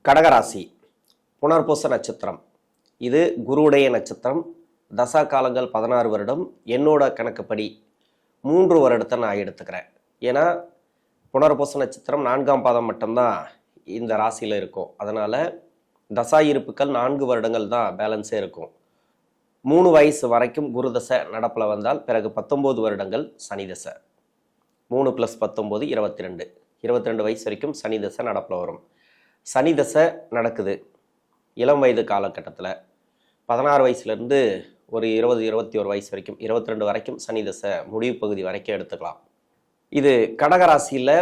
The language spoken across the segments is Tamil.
கடகராசி புனர்பூச நட்சத்திரம். இது குருவுடைய நட்சத்திரம். தசா காலங்கள் 16 வருடம். என்னோட கணக்குப்படி 3 வருடத்தை நான் எடுத்துக்கிறேன். ஏன்னா புனர்பூச நட்சத்திரம் 4ஆம் பாதம் மட்டும்தான் இந்த ராசியில் இருக்கும். அதனால் தசா இருப்புக்கள் 4 வருடங்கள் தான் பேலன்ஸே இருக்கும். 3 வயசு வரைக்கும் குரு தசை நடப்பில் வந்தால் பிறகு 19 வருடங்கள் சனி தசை. 3 + 19 22. 22 வயசு வரைக்கும் சனி தசை நடப்பில் வரும். சனி தசை நடக்குது இளம் வயது காலகட்டத்தில். 16 வயசுலேருந்து ஒரு 20-21 வயசு வரைக்கும், 22 வரைக்கும் சனி தசை முடிவு பகுதி வரைக்கும் எடுத்துக்கலாம். இது கடகராசியில்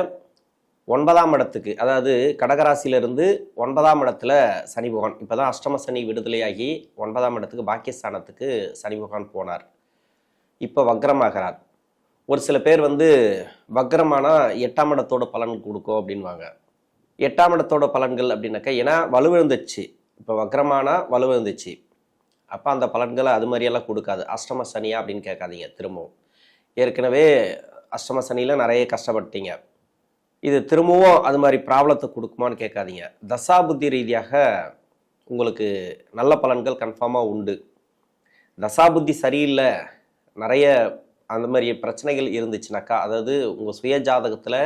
9ஆம் இடத்துக்கு, அதாவது கடகராசியிலிருந்து 9ஆம் இடத்துல சனி பகவான் இப்போ தான் அஷ்டம சனி விடுதலையாகி 9ஆம் இடத்துக்கு பாக்கியஸ்தானத்துக்கு சனி பகவான் போனார். இப்போ வக்ரமாகிறார். ஒரு சில பேர் வக்ரமானா 8ஆம் இடத்தோட பலன் கொடுக்கும் அப்படின்வாங்க. 8ஆம் இடத்தோட பலன்கள் அப்படின்னாக்கா, ஏன்னா வலுவிழந்துச்சு, இப்போ வக்ரமானா வலுவிழந்துச்சு, அப்போ அந்த பலன்களை அது மாதிரியெல்லாம் கொடுக்காது. அஷ்டம சனியா அப்படின்னு கேட்காதீங்க. திரும்பவும் ஏற்கனவே அஷ்டம சனியில் நிறைய கஷ்டப்பட்டீங்க, இது திரும்பவும் அது மாதிரி ப்ராப்ளத்தை கொடுக்குமான்னு கேட்காதீங்க. தசாபுத்தி ரீதியாக உங்களுக்கு நல்ல பலன்கள் கன்ஃபார்மாக உண்டு. தசாபுத்தி சரியில்லை, நிறைய அந்த மாதிரி பிரச்சனைகள் இருந்துச்சுனாக்கா, அதாவது உங்கள் சுய ஜாதகத்தில்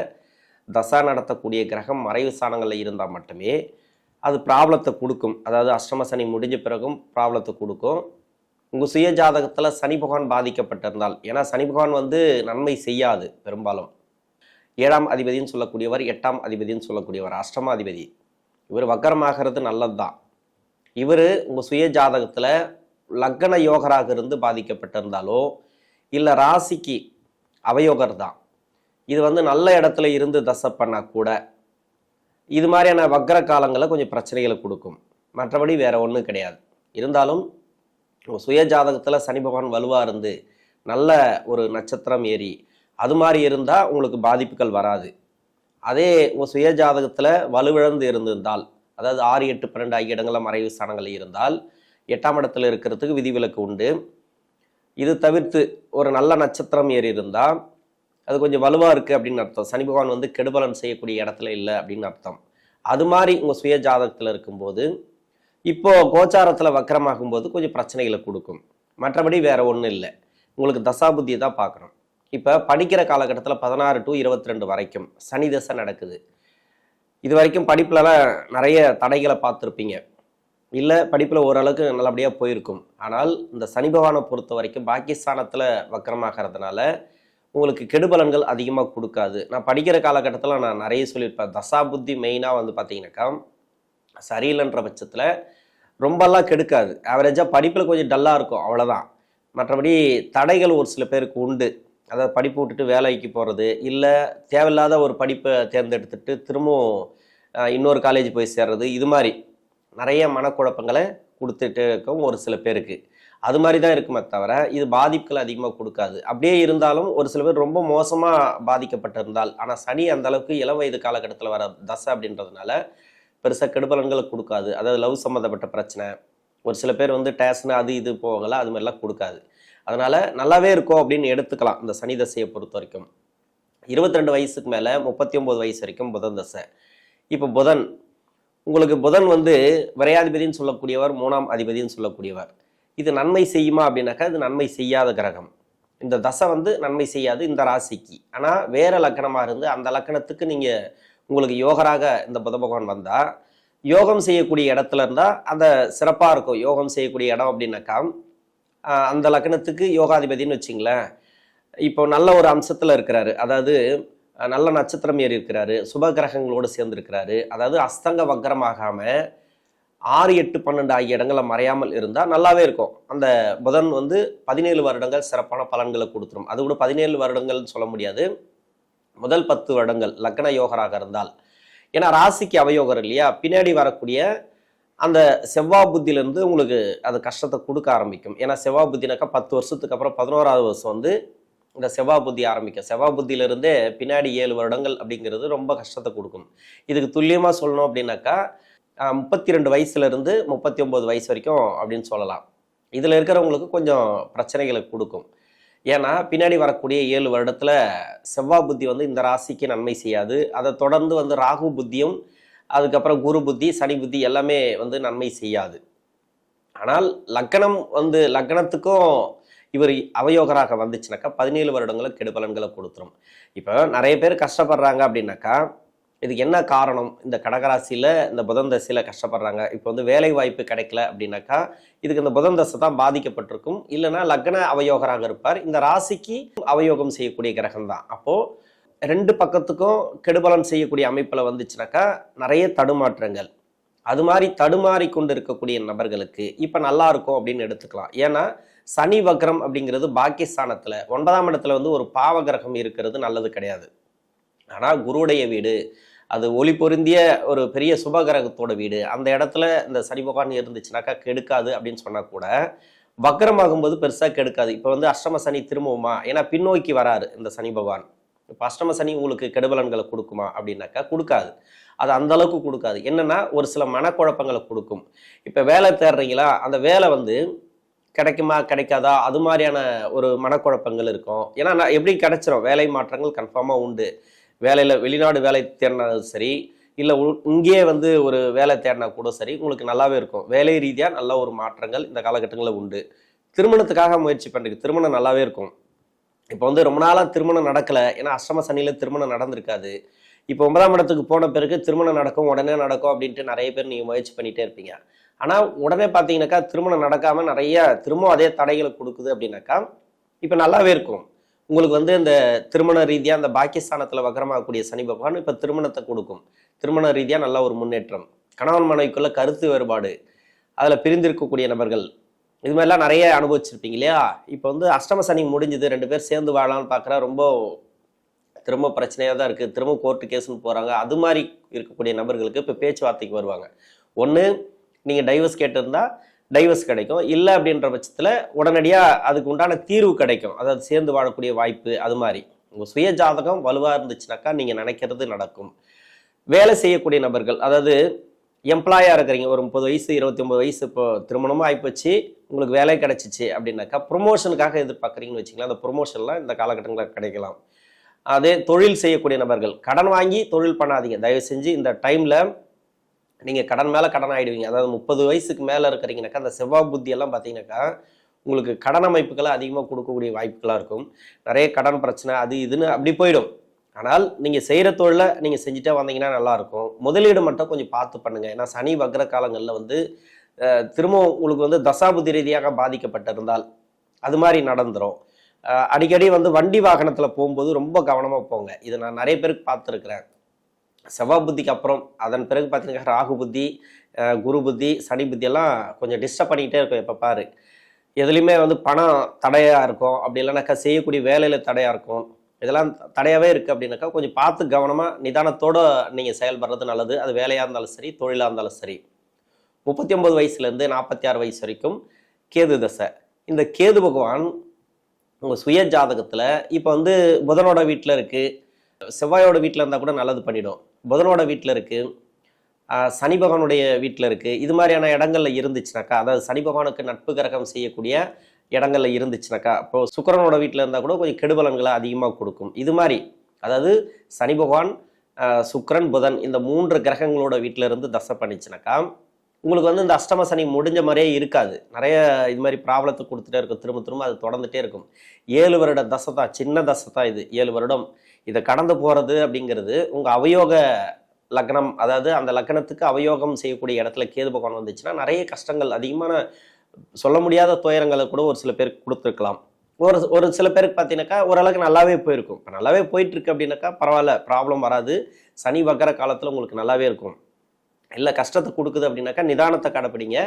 தசா நடத்தக்கூடிய கிரகம் மறைவு ஸ்தானங்களில் இருந்தால் மட்டுமே அது ப்ராப்ளத்தை கொடுக்கும். அதாவது அஷ்டம சனி முடிஞ்ச பிறகும் ப்ராப்ளத்தை கொடுக்கும். உங்கள் சுய ஜாதகத்தில் சனி பகவான் பாதிக்கப்பட்டிருந்தால், ஏன்னா சனி பகவான் நன்மை செய்யாது பெரும்பாலும். 7ஆம் அதிபதினு சொல்லக்கூடியவர், 8ஆம் அதிபதினு சொல்லக்கூடியவர், அஷ்டம அதிபதி. இவர் வக்கரமாகிறது நல்லது தான். இவர் உங்கள் சுய ஜாதகத்தில் லக்ன யோகராக இருந்து பாதிக்கப்பட்டிருந்தாலோ இல்லை ராசிக்கு அவயோகர் தான், இது நல்ல இடத்துல இருந்து தசை பண்ணால் கூட இது மாதிரியான வக்ர காலங்களை கொஞ்சம் பிரச்சனைகளை கொடுக்கும். மற்றபடி வேற ஒன்றும் கிடையாது. இருந்தாலும் சுய ஜாதகத்தில் சனி பகவான் வலுவாக இருந்து நல்ல ஒரு நட்சத்திரம் ஏறி அது மாதிரி இருந்தால் உங்களுக்கு பாதிப்புகள் வராது. அதே உங்கள் சுய ஜாதகத்தில் வலுவிழந்து இருந்திருந்தால், அதாவது 6, 8, 12 ஆகிய இடங்களில் மறைவு ஸ்தானங்கள் இருந்தால் 8ஆம் இடத்துல இருக்கிறதுக்கு விதிவிலக்கு உண்டு. இது தவிர்த்து ஒரு நல்ல நட்சத்திரம் ஏறி இருந்தால் அது கொஞ்சம் வலுவாக இருக்குது அப்படின்னு அர்த்தம். சனி பகவான் கெடுபலன் செய்யக்கூடிய இடத்துல இல்லை அப்படின்னு அர்த்தம். அது மாதிரி உங்கள் சுய ஜாதகத்தில் இருக்கும்போது இப்போது கோச்சாரத்தில் வக்கரமாகும் போது கொஞ்சம் பிரச்சனைகளை கொடுக்கும். மற்றபடி வேற ஒன்றும் இல்லை. உங்களுக்கு தசாபுத்தியை தான் பார்க்கணும். இப்போ படிக்கிற காலகட்டத்தில் 16 to 22 வரைக்கும் சனி தசை நடக்குது. இது வரைக்கும் படிப்புலலாம் நிறைய தடைகளை பார்த்துருப்பீங்க, இல்லை படிப்பில் ஓரளவுக்கு நல்லபடியாக போயிருக்கும். ஆனால் இந்த சனி பகவானை பொறுத்த வரைக்கும் பாக்கியஸ்தானத்தில் வக்கரமாகிறதுனால உங்களுக்கு கெடுபலன்கள் அதிகமாக கொடுக்காது. நான் படிக்கிற காலகட்டத்தில் நான் நிறைய சொல்லியிருப்பேன். தசாபுத்தி மெயினாக பார்த்தீங்கன்னாக்கா சரியில்லைன்ற பட்சத்தில் ரொம்பலாம் கெடுக்காது. ஆவரேஜாக படிப்பில் கொஞ்சம் டல்லாக இருக்கும், அவ்வளோதான். மற்றபடி தடைகள் ஒரு சில பேருக்கு உண்டு. அதாவது படிப்பு விட்டுட்டு வேலைக்கு போகிறது, இல்லை தேவையில்லாத ஒரு படிப்பை தேர்ந்தெடுத்துட்டு திரும்பவும் இன்னொரு காலேஜ் போய் சேர்றது, இது மாதிரி நிறைய மனக்குழப்பங்களை கொடுத்துட்டு இருக்கும் ஒரு சில பேருக்கு. அது மாதிரி தான் இருக்குமே தவிர இது பாதிப்புகள் அதிகமாக கொடுக்காது. அப்படியே இருந்தாலும் ஒரு சில பேர் ரொம்ப மோசமாக பாதிக்கப்பட்டிருந்தால், ஆனால் சனி அந்த அளவுக்கு இளம் வயது காலகட்டத்தில் வர தசை அப்படின்றதுனால பெருசாக கெடுபலன்களை கொடுக்காது. அதாவது லவ் சம்மந்தப்பட்ட பிரச்சனை, ஒரு சில பேர் டேஸ்னு அது இது போகல, அது மாதிரிலாம் கொடுக்காது. அதனால் நல்லாவே இருக்கும் அப்படின்னு எடுத்துக்கலாம் இந்த சனி தசையை பொறுத்த வரைக்கும். 22 வயசுக்கு மேலே 39 வயசு வரைக்கும் புதன் தசை. இப்போ புதன் உங்களுக்கு விரையாதிபதினு சொல்லக்கூடியவர், 3ஆம் அதிபதினு சொல்லக்கூடியவர். இது நன்மை செய்யுமா அப்படின்னாக்கா இது நன்மை செய்யாத கிரகம். இந்த தசை நன்மை செய்யாது இந்த ராசிக்கு. ஆனால் வேற லக்கணமாக இருந்து அந்த லக்கணத்துக்கு நீங்கள் உங்களுக்கு யோகராக இந்த புத பகவான் வந்தால், யோகம் செய்யக்கூடிய இடத்துல இருந்தால் அந்த சிறப்பாக இருக்கும். யோகம் செய்யக்கூடிய இடம் அப்படின்னாக்கா அந்த லக்கணத்துக்கு யோகாதிபதினு வச்சிங்களேன். இப்போ நல்ல ஒரு அம்சத்தில் இருக்கிறாரு, அதாவது நல்ல நட்சத்திரம் ஏறி இருக்கிறாரு, சுப கிரகங்களோடு சேர்ந்துருக்கிறாரு. அதாவது அஸ்தங்க வக்கரமாகாமல் 6, 8, 12 ஆகிய இடங்களில் மறையாமல் இருந்தால் நல்லாவே இருக்கும். அந்த புதன் 17 வருடங்கள் சிறப்பான பலன்களை கொடுத்துரும். அது கூட 17 வருடங்கள்னு சொல்ல முடியாது, முதல் 10 வருடங்கள் லக்ன யோகராக இருந்தால். ஏன்னா ராசிக்கு அவயோகர் இல்லையா, பின்னாடி வரக்கூடிய அந்த செவ்வாய் புத்தியிலேருந்து உங்களுக்கு அது கஷ்டத்தை கொடுக்க ஆரம்பிக்கும். ஏன்னா செவ்வாய் புத்தினாக்கா 10 வருஷத்துக்கு அப்புறம் 11ஆவது வருஷம் இந்த செவ்வாய் புத்தி ஆரம்பிக்கும். செவ்வாய் புத்தியிலிருந்தே பின்னாடி 7 வருடங்கள் அப்படிங்கிறது ரொம்ப கஷ்டத்தை கொடுக்கும். இதுக்கு துல்லியமாக சொல்லணும் அப்படின்னாக்கா 32 வயசுலேருந்து 39 வயசு வரைக்கும் அப்படின்னு சொல்லலாம். இதில் இருக்கிறவங்களுக்கு கொஞ்சம் பிரச்சனைகளை கொடுக்கும். ஏன்னா பின்னாடி வரக்கூடிய 7 வருடத்தில் செவ்வாய் புத்தி இந்த ராசிக்கு நன்மை செய்யாது. அதை தொடர்ந்து ராகு புத்தியும் அதுக்கப்புறம் குரு புத்தி சனி புத்தி எல்லாமே வந்து நன்மை செய்யாது. ஆனால் லக்னத்துக்கும் இவர் அவயோகராக வந்துச்சுனாக்கா 17 வருடங்களுக்கு கெடுபலன்களை கொடுத்துரும். இப்போ நிறைய பேர் கஷ்டப்படுறாங்க அப்படின்னாக்கா இதுக்கு என்ன காரணம்? இந்த கடகராசியில் இந்த புதன் தசையில் கஷ்டப்படுறாங்க. இப்போ வந்து வேலை வாய்ப்பு கிடைக்கல அப்படின்னாக்கா இதுக்கு இந்த புதன் தசை தான் பாதிக்கப்பட்டிருக்கும். இல்லைன்னா லக்ன அவயோகராக இருப்பார். இந்த ராசிக்கு அவயோகம் செய்யக்கூடிய கிரகம் தான். அப்போது 2 பக்கத்துக்கும் கெடுபலன் செய்யக்கூடிய அமைப்பில் வந்துச்சுனாக்கா நிறைய தடுமாற்றங்கள். அது மாதிரி தடுமாறி கொண்டு இருக்கக்கூடிய நபர்களுக்கு இப்போ நல்லா இருக்கும் அப்படின்னு எடுத்துக்கலாம். ஏன்னா சனி வக்ரம் அப்படிங்கிறது பாக்கியஸ்தானத்தில் 9ஆம் இடத்துல வந்து ஒரு பாவ கிரகம் இருக்கிறது நல்லது கிடையாது. ஆனால் குருவுடைய வீடு, அது ஒளி பொருந்திய ஒரு பெரிய சுபகிரகத்தோட வீடு, அந்த இடத்துல இந்த சனி பகவான் இருந்துச்சுனாக்கா கெடுக்காது அப்படின்னு சொன்னால் கூட வக்ரமாகும்போது பெருசாக கெடுக்காது. இப்போ வந்து அஷ்டம சனி திரும்பவுமா? ஏன்னா பின்னோக்கி வராரு இந்த சனி பகவான். இப்போ அஷ்டம சனி உங்களுக்கு கெடுபலன்களை கொடுக்குமா அப்படின்னாக்கா கொடுக்காது. அது அந்த அளவுக்கு கொடுக்காது. என்னன்னா ஒரு சில மனக்குழப்பங்களை கொடுக்கும். இப்போ வேலை தேடுறீங்களா, அந்த வேலை வந்து கிடைக்குமா கிடைக்காதா அது மாதிரியான ஒரு மனக்குழப்பங்கள் இருக்கும். ஏன்னா நான் எப்படி கிடைச்சிரும், வேலை மாற்றங்கள் கன்ஃபார்மாக உண்டு. வேலையில் வெளிநாடு வேலை தேடினாலும் சரி, இல்லை இங்கேயே வந்து ஒரு வேலை தேடினா கூட சரி, உங்களுக்கு நல்லாவே இருக்கும். வேலை ரீதியாக நல்ல ஒரு மாற்றங்கள் இந்த காலகட்டங்களில் உண்டு. திருமணத்துக்காக முயற்சி பண்ணுறீங்க, திருமணம் நல்லாவே இருக்கும். இப்போ வந்து ரொம்ப நாளாக திருமணம் நடக்கலை, ஏன்னா அஷ்டம சனியில் திருமணம் நடந்திருக்காது. இப்போ 9ஆம் இடத்துக்கு போன பிறகு திருமணம் நடக்கும், உடனே நடக்கும் அப்படின்ட்டு நிறைய பேர் நீங்கள் முயற்சி பண்ணிகிட்டே இருப்பீங்க. ஆனால் உடனே பார்த்தீங்கன்னாக்கா திருமணம் நடக்காமல் நிறைய திரும்ப அதே தடைகளை கொடுக்குது அப்படின்னாக்கா இப்போ நல்லாவே இருக்கும். உங்களுக்கு வந்து இந்த திருமண ரீதியாக அந்த பாக்கியஸ்தானத்தில் வக்கரமாகக்கூடிய சனி பகவான் இப்போ திருமணத்தை கொடுக்கும். திருமண ரீதியாக நல்ல ஒரு முன்னேற்றம். கணவன் மனைவிக்குள்ள கருத்து வேறுபாடு, அதில் பிரிந்திருக்கக்கூடிய நபர்கள், இது மாதிரிலாம் நிறைய அனுபவிச்சிருப்பீங்க இல்லையா? இப்போ வந்து அஷ்டம சனி முடிஞ்சுது, 2 பேர் சேர்ந்து வாழலாம்னு பார்க்குறா, ரொம்ப திரும்ப பிரச்சனையாக தான் இருக்குது, திரும்ப கோர்ட்டு கேஸ்ன்னு போகிறாங்க. அது மாதிரி இருக்கக்கூடிய நபர்களுக்கு இப்போ பேச்சுவார்த்தைக்கு வருவாங்க. ஒன்று நீங்கள் டைவர்ஸ் கேட்டிருந்தா டைவர்ஸ் கிடைக்கும், இல்லை அப்படின்ற பட்சத்தில் உடனடியாக அதுக்கு உண்டான தீர்வு கிடைக்கும், அதாவது சேர்ந்து வாழக்கூடிய வாய்ப்பு. அது மாதிரி உங்கள் சுய ஜாதகம் வலுவாக இருந்துச்சுனாக்கா நீங்கள் நினைக்கிறது நடக்கும். வேலை செய்யக்கூடிய நபர்கள், அதாவது எம்ப்ளாயாக இருக்கிறீங்க, ஒரு 30 வயசு 29 வயசு, இப்போ திருமணமும் ஆகிப்போச்சு, உங்களுக்கு வேலை கிடைச்சிச்சு அப்படின்னாக்கா ப்ரொமோஷனுக்காக எதிர்பார்க்குறீங்கன்னு வச்சுக்கலாம். அந்த ப்ரொமோஷன்லாம் இந்த காலகட்டங்களில் கிடைக்கலாம். அதே தொழில் செய்யக்கூடிய நபர்கள், கடன் வாங்கி தொழில் பண்ணாதீங்க தயவு செஞ்சு. இந்த டைமில் நீங்கள் கடன் மேலே கடன் ஆகிடுவீங்க. அதாவது 30 வயசுக்கு மேலே இருக்கிறீங்கனாக்கா அந்த செவ்வாய் புத்தியெல்லாம் பார்த்தீங்கன்னாக்கா உங்களுக்கு கடன் அமைப்புகளை அதிகமாக கொடுக்கக்கூடிய வாய்ப்புகளாக இருக்கும். நிறைய கடன் பிரச்சனை அது இதுன்னு அப்படி போயிடும். ஆனால் நீங்கள் செய்கிற தொழிலை நீங்கள் செஞ்சுட்டே வந்தீங்கன்னா நல்லாயிருக்கும். முதலீடு மட்டும் கொஞ்சம் பார்த்து பண்ணுங்கள். ஏன்னா சனி வக்ர காலங்களில் வந்து திரும்பவும் உங்களுக்கு வந்து தசாபுத்தி ரீதியாக பாதிக்கப்பட்டிருந்தால் அது மாதிரி நடந்துடும். அடிக்கடி வந்து வண்டி வாகனத்தில் போகும்போது ரொம்ப கவனமாக போங்க. இதை நான் நிறைய பேருக்கு பார்த்துருக்குறேன். செவ்வாய் புத்திக்கு அப்புறம் அதன் பிறகு பார்த்தீங்கன்னா ராகு புத்தி, குரு புத்தி, சனி புத்தியெல்லாம் கொஞ்சம் டிஸ்டர்ப் பண்ணிக்கிட்டே இருக்கும். எப்போ பாரு எதுலேயுமே வந்து பணம் தடையாக இருக்கும், அப்படி இல்லைனாக்கா செய்யக்கூடிய வேலையில் தடையாக இருக்கும். இதெல்லாம் தடையாகவே இருக்குது அப்படின்னாக்கா கொஞ்சம் பார்த்து கவனமாக நிதானத்தோடு நீங்கள் செயல்படுறது நல்லது. அது வேலையாக இருந்தாலும் சரி, தொழிலாக இருந்தாலும் சரி. 39 வயசுலேருந்து 46 வயசு வரைக்கும் கேது தசை. இந்த கேது பகவான் உங்கள் சுய ஜாதகத்தில் இப்போ வந்து புதனோட வீட்டில் இருக்குது, செவ்வாயோட வீட்டில் இருந்தால் கூட நல்லது பண்ணிடும். புதனோட வீட்டில் இருக்குது, சனி பகவானுடைய வீட்டில் இருக்குது. இது மாதிரியான இடங்களில் இருந்துச்சுனாக்கா, அதாவது சனி பகவானுக்கு நட்பு கிரகம் செய்யக்கூடிய இடங்களில் இருந்துச்சுனாக்கா, இப்போ சுக்கிரனோட வீட்டில் இருந்தால் கூட கொஞ்சம் கெடுபலன்களை அதிகமாக கொடுக்கும். இது மாதிரி அதாவது சனி பகவான், சுக்கிரன், புதன் இந்த 3 கிரகங்களோட வீட்டில் இருந்து தசை பண்ணிச்சுனாக்கா உங்களுக்கு வந்து இந்த அஷ்டம சனி முடிஞ்ச மாதிரியே இருக்காது. நிறைய இது மாதிரி ப்ராப்ளத்தை கொடுத்துட்டே இருக்கும், திரும்ப திரும்ப அது தொடர்ந்துட்டே இருக்கும். 7 வருட தசை தான், சின்ன தசை தான் இது. 7 வருடம் இதை கடந்து போகிறது அப்படிங்கிறது உங்கள் அவயோக லக்னம், அதாவது அந்த லக்னத்துக்கு அவயோகம் செய்யக்கூடிய இடத்துல கேது பகவான் வந்துச்சுன்னா நிறைய கஷ்டங்கள், அதிகமான சொல்ல முடியாத துயரங்களை கூட ஒரு சில பேருக்கு கொடுத்துருக்கலாம். ஒரு சில பேருக்கு பார்த்தீங்கன்னாக்கா ஓரளவுக்கு நல்லாவே போயிருக்கும். இப்போ நல்லாவே போயிட்டுருக்கு அப்படின்னாக்கா பரவாயில்ல, ப்ராப்ளம் வராது. சனி வக்கர காலத்தில் உங்களுக்கு நல்லாவே இருக்கும். இல்லை கஷ்டத்தை கொடுக்குது அப்படின்னாக்கா நிதானத்தை கடைப்பிடிங்க.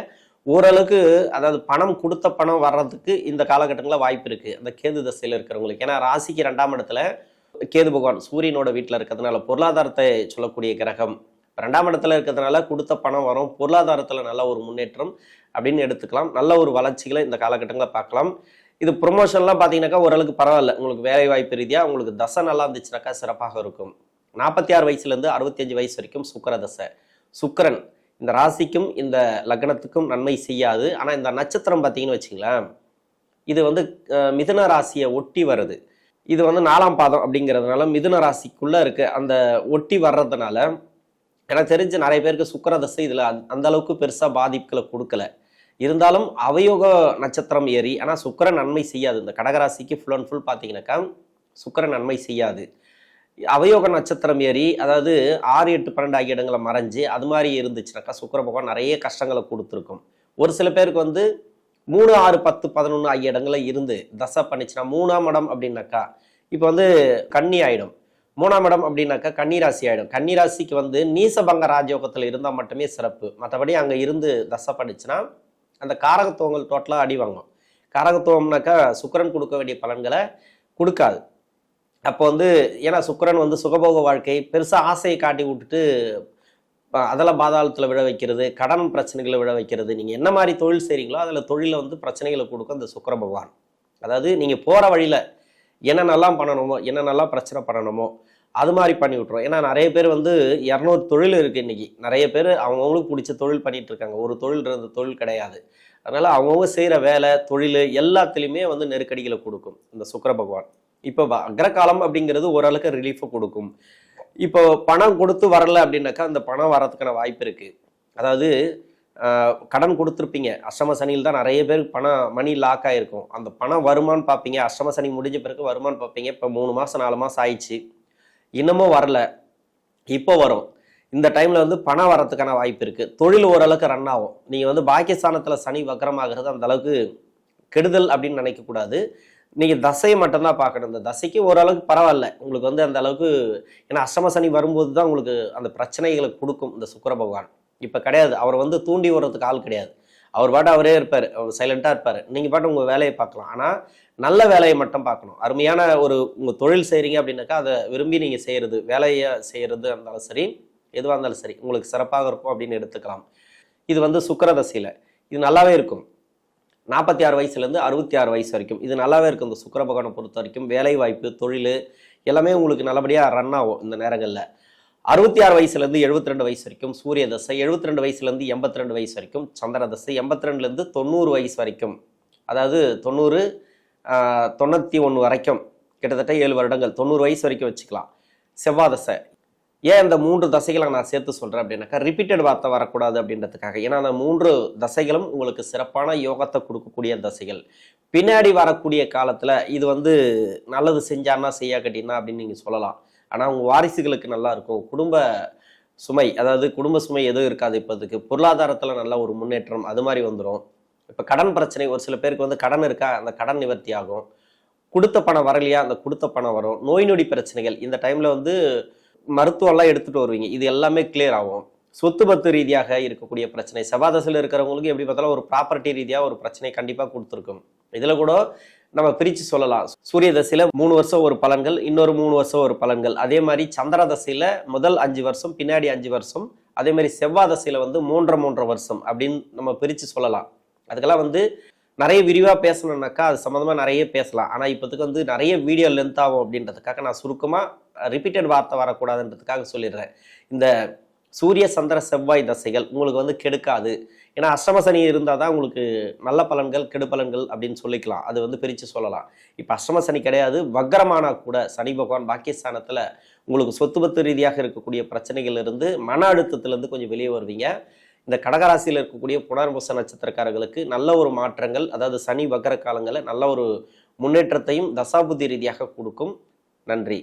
ஓரளவுக்கு அதாவது பணம் கொடுத்த பணம் வர்றதுக்கு இந்த காலகட்டங்களில் வாய்ப்பு இருக்குது அந்த கேது தசையில் இருக்கிறவங்களுக்கு. ஏன்னா ராசிக்கு 2ஆம் இடத்துல கேது பகவான் சூரியனோட வீட்டில் இருக்கிறதுனால பொருளாதாரத்தை சொல்லக்கூடிய கிரகம் 2ஆம் இடத்துல இருக்கிறதுனால கொடுத்த பணம் வரும், பொருளாதாரத்தில் நல்ல ஒரு முன்னேற்றம் அப்படின்னு எடுத்துக்கலாம். நல்ல ஒரு வளர்ச்சிகளை இந்த காலகட்டங்களில் பார்க்கலாம். இது ப்ரொமோஷன்லாம் பார்த்தீங்கன்னாக்கா ஓரளவுக்கு பரவாயில்ல. உங்களுக்கு வேலை வாய்ப்பு ரீதியாக உங்களுக்கு தசை நல்லா இருந்துச்சுனாக்கா சிறப்பாக இருக்கும். 46 வயசுலேருந்து 65 வயசு வரைக்கும் சுக்கிர தசை. சுக்கிரன் இந்த ராசிக்கும் இந்த லக்னத்துக்கும் நன்மை செய்யாது. ஆனால் இந்த நட்சத்திரம் பார்த்தீங்கன்னு வச்சுங்களேன், இது வந்து மிதுன ராசியை ஒட்டி வருது. இது வந்து 4ஆம் பாதம் அப்படிங்கிறதுனால மிதுன ராசிக்குள்ளே இருக்கு, அந்த ஒட்டி வர்றதுனால எனக்கு தெரிஞ்சு நிறைய பேருக்கு சுக்கிர தசை இதில் அந்த அளவுக்கு பெருசாக பாதிப்புகளை கொடுக்கல. இருந்தாலும் அவயோக நட்சத்திரம் ஏறி, ஆனால் சுக்கிரன் நன்மை செய்யாது. இந்த கடகராசிக்கு ஃபுல் அண்ட் ஃபுல் பார்த்தீங்கன்னாக்கா சுக்கிரன் நன்மை செய்யாது. அவயோக நட்சத்திரம் ஏறி, அதாவது 6, 8, 12 ஆகிய இடங்களை மறைஞ்சு அது மாதிரி இருந்துச்சுனாக்கா சுக்கிர பகவான் நிறைய கஷ்டங்களை கொடுத்துருக்கும். ஒரு சில பேருக்கு வந்து 3, 6, 10, 11 ஆகிய இடங்களில் இருந்து தசை பண்ணிச்சுன்னா 3ஆம் இடம் அப்படின்னாக்கா இப்போ வந்து கன்னி ஆயிடும். 3ஆம் இடம் அப்படின்னாக்கா கன்னிராசி ஆயிடும். கன்னிராசிக்கு வந்து நீசபங்க ராஜயோகத்தில் இருந்தால் மட்டுமே சிறப்பு. மற்றபடி அங்கே இருந்து தசை பண்ணிச்சுன்னா அந்த காரகத்துவங்கள் டோட்டலாக அடி வாங்கும். காரகத்துவம்னாக்கா சுக்கிரன் கொடுக்க வேண்டிய பலன்களை கொடுக்காது. அப்போ வந்து ஏன்னா சுக்கிரன் வந்து சுகபோக வாழ்க்கை பெருசாக ஆசையை காட்டி விட்டுட்டு அதெல்லாம் பாதாளத்தில் விழ வைக்கிறது, கடன் பிரச்சனைகளை விழ வைக்கிறது. நீங்கள் என்ன மாதிரி தொழில் செய்கிறீங்களோ அதில் தொழிலில் வந்து பிரச்சனைகளை கொடுக்கும் இந்த சுக்கிர பகவான். அதாவது நீங்கள் போகிற வழியில் என்னென்னலாம் பண்ணணுமோ, என்னென்னலாம் பிரச்சனை பண்ணணுமோ அது மாதிரி பண்ணி விட்ருவோம். ஏன்னா நிறைய பேர் வந்து 200 தொழில் இருக்குது இன்றைக்கி. நிறைய பேர் அவங்கவுங்களுக்கு பிடிச்ச தொழில் பண்ணிகிட்டு இருக்காங்க. ஒரு தொழில் இருந்த தொழில் கிடையாது. அதனால் அவங்கவுங்க செய்கிற வேலை தொழில் எல்லாத்துலேயுமே வந்து நெருக்கடிகளை கொடுக்கும் இந்த சுக்கிர பகவான். இப்போ அக்ரகாலம் அப்படிங்கிறது ஓரளவுக்கு ரிலீஃபை கொடுக்கும். இப்போ பணம் கொடுத்து வரல அப்படின்னாக்கா அந்த பணம் வரதுக்கான வாய்ப்பு இருக்குது. அதாவது கடன் கொடுத்துருப்பீங்க, அஷ்டம சனியில் தான் நிறைய பேருக்கு மணி லாக் ஆகிருக்கும். அந்த பணம் வருமானு பார்ப்பீங்க, அஷ்டம சனி முடிஞ்ச பிறகு வருமானு பார்ப்பீங்க. இப்போ 3 மாதம் 4 மாதம் ஆயிடுச்சு, இன்னமும் வரல. இப்போ வரும். இந்த டைமில் வந்து பணம் வரத்துக்கான வாய்ப்பு இருக்குது. தொழில் ஓரளவுக்கு ரன் ஆகும். நீங்கள் வந்து பாக்கியஸ்தானத்தில் சனி வக்கரமாகிறது அந்த அளவுக்கு கெடுதல் அப்படின்னு நினைக்கக்கூடாது. நீங்கள் தசையை மட்டும்தான் பார்க்கணும். இந்த தசைக்கு ஓரளவுக்கு பரவாயில்ல உங்களுக்கு வந்து அந்த அளவுக்கு. ஏன்னா அஷ்டம சனி வரும்போது தான் உங்களுக்கு அந்த பிரச்சனைகளை கொடுக்கும் இந்த சுக்கிர பகவான். இப்போ கிடையாது, அவர் வந்து தூண்டி வர்றதுக்கு ஆள் கிடையாது. அவர் பாட்டு அவரே இருப்பார், அவர் சைலண்டாக இருப்பார். நீங்கள் பாட்டு உங்கள் வேலையை பார்க்கலாம். ஆனால் நல்ல வேலையை மட்டும் பார்க்கணும். அருமையான உங்கள் தொழில் செய்கிறீங்க அப்படின்னாக்கா அதை விரும்பி நீங்கள் செய்கிறது, வேலையை செய்கிறது இருந்தாலும் சரி, எதுவாக இருந்தாலும் சரி உங்களுக்கு சிறப்பாக இருக்கும் அப்படின்னு எடுத்துக்கலாம். இது வந்து சுக்கிர தசையில் இது நல்லாவே இருக்கும். 46 வயசுலேருந்து 66 வயசு வரைக்கும் இது நல்லாவே இருக்கும். இந்த சுக்கிர பகவானை பொறுத்த வரைக்கும் வேலை வாய்ப்பு தொழில் எல்லாமே உங்களுக்கு நல்லபடியாக ரன் ஆகும் இந்த நேரங்களில். 66 வயசுலேருந்து 72 வயசு வரைக்கும் சூரிய தசை, 72 வயசுலேருந்து 82 வயசு வரைக்கும் சந்திர தசை, 82லேருந்து 90 வயசு வரைக்கும், அதாவது 90, 91 வரைக்கும் கிட்டத்தட்ட 7 வருடங்கள் 90 வயசு வரைக்கும் வச்சுக்கலாம் செவ்வாய் தசை. ஏன் இந்த 3 தசைகளை நான் சேர்த்து சொல்கிறேன் அப்படின்னாக்கா ரிப்பீட்டட் வார்த்தை வரக்கூடாது அப்படின்றதுக்காக. ஏன்னா அந்த 3 தசைகளும் உங்களுக்கு சிறப்பான யோகத்தை கொடுக்கக்கூடிய தசைகள். பின்னாடி வரக்கூடிய காலத்தில் இது வந்து நல்லது செஞ்சான்னா செய்யா கட்டினா அப்படின்னு நீங்கள் சொல்லலாம். ஆனால் உங்கள் வாரிசுகளுக்கு நல்லா இருக்கும். குடும்ப சுமை, அதாவது குடும்ப சுமை எதுவும் இருக்காது. இப்போதுக்கு பொருளாதாரத்தில் நல்ல ஒரு முன்னேற்றம் அது மாதிரி வந்துடும். இப்போ கடன் பிரச்சனை, ஒரு சில பேருக்கு வந்து கடன் இருக்கா, அந்த கடன் நிவர்த்தி ஆகும். கொடுத்த பணம் வரலையா, அந்த கொடுத்த பணம் வரும். நோய் நொடி பிரச்சனைகள் இந்த டைமில் வந்து மருத்துவம்லாம் எடுத்துகிட்டு வருவீங்க, இது எல்லாமே கிளியர் ஆகும். சொத்து பத்து ரீதியாக இருக்கக்கூடிய பிரச்சனை, செவ்வாதசையில் இருக்கிறவங்களுக்கு எப்படி பார்த்தாலும் ஒரு ப்ராப்பர்ட்டி ரீதியாக ஒரு பிரச்சனை கண்டிப்பாக கொடுத்துருக்கும். இதில் கூட நம்ம பிரித்து சொல்லலாம். சூரிய தசையில் 3 வருஷம் ஒரு பலன்கள், இன்னொரு 3 வருஷம் ஒரு பலன்கள். அதே மாதிரி சந்திர தசையில் முதல் 5 வருஷம், பின்னாடி 5 வருஷம். அதே மாதிரி செவ்வாய் தசையில் வந்து 3.5 வருஷம் அப்படின்னு நம்ம பிரித்து சொல்லலாம். அதுக்கெல்லாம் வந்து நிறைய விரிவாக பேசணுன்னாக்கா அது சம்மந்தமாக நிறைய பேசலாம். ஆனால் இப்போதுக்கு வந்து நிறைய வீடியோ லென்த் ஆகும் அப்படின்றதுக்காக நான் சுருக்கமாக ரிப்பீட்டட் வார்த்தை வரக்கூடாதுன்றதுக்காக சொல்லிடுறேன். இந்த சூரிய சந்திர செவ்வாய் தசைகள் உங்களுக்கு வந்து கெடுக்காது. ஏன்னா அஷ்டம சனி இருந்தால் தான் உங்களுக்கு நல்ல பலன்கள் கெடு பலன்கள் அப்படின்னு சொல்லிக்கலாம். அது வந்து பிரித்து சொல்லலாம். இப்போ அஷ்டம சனி கிடையாது, வக்கரமானா கூட சனி பகவான் பாக்கியஸ்தானத்தில் உங்களுக்கு சொத்து பத்து ரீதியாக இருக்கக்கூடிய பிரச்சனைகள் இருந்து மன அழுத்தத்திலேருந்து கொஞ்சம் வெளியே வருவீங்க. இந்த கடகராசியில் இருக்கக்கூடிய புனர்பூச நட்சத்திரக்காரர்களுக்கு நல்ல ஒரு மாற்றங்கள், அதாவது சனி வக்கர காலங்களில் நல்ல ஒரு முன்னேற்றத்தையும் தசாபுத்தி ரீதியாக கொடுக்கும். நன்றி.